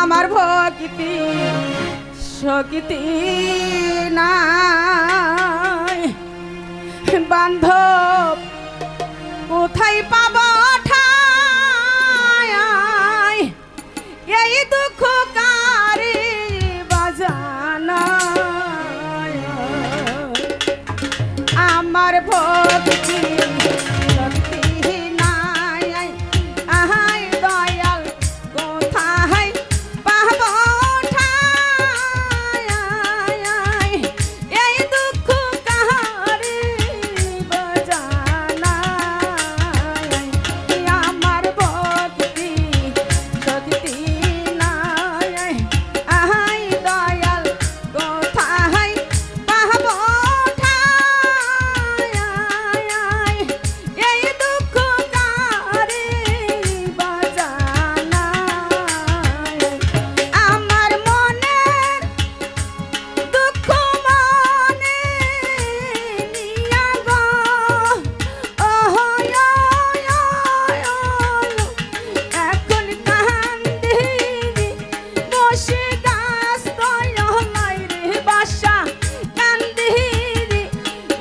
আমার ভক্তি শক্তি নাই বান্ধব কোথায় পাব ঠাই এই দুঃখ কারে বাজানা আমার ভক্তি শক্তি নাই আহাই দয়াল কোথায় পাব ঠাই এই দুঃখ কারে বাজানা আমার ভক্তি শক্তি নাই আহাই দয়াল কোথায় পাব এই দুঃখ কারে বাজানা আমার মনের দুঃখ মনে নিয়া গো এখন কান্দি বসে গাছ দয়ালাই রে বাসা কান্দি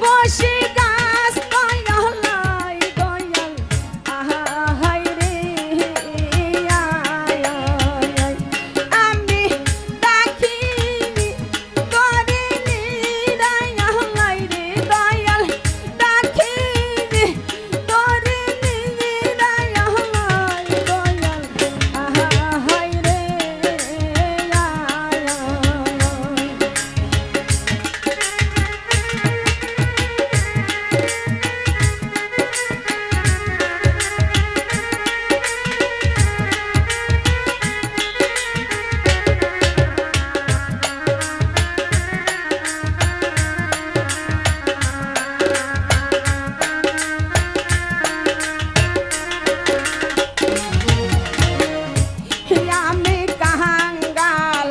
বসে গাছ দয়ালাই দয়াল আহাই রে আমি ডাকিনি করে নিরালাই রে দয়াল ডাকিনি করে নিরালাই দয়াল আহাই রে আমি কাহাঙ্গাল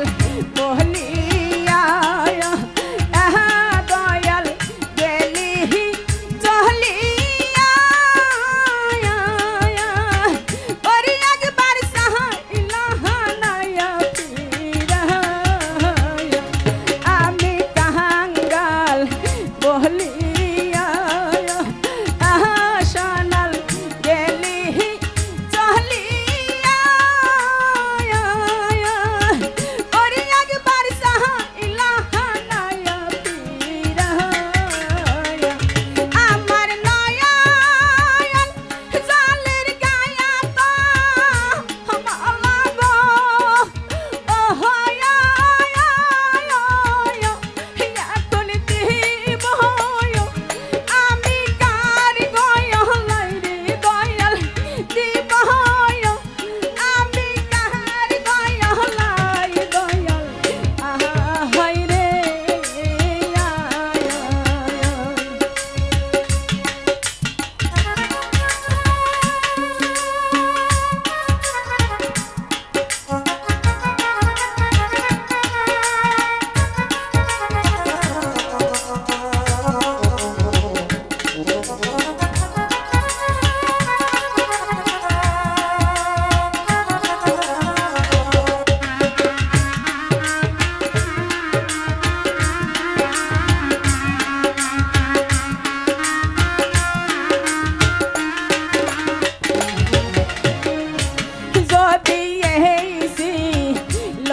বহলিয়া দয়াল গেলি চহলিয়া ওরে একবার সাহাইলাহানায়া ফিরা আমি কাহাঙ্গাল বহলিয়া সোনাল গেলি চহলিয়া ওরে একবার সাহাইলাহানায়া ফিরা আমার নয়ন জলের গায়া তো মালাগো এখন দিব আমি কার গয়লাই রে দয়াল দিব আমি কার গয়লাই দয়াল আহাই রে যদি এই ছিল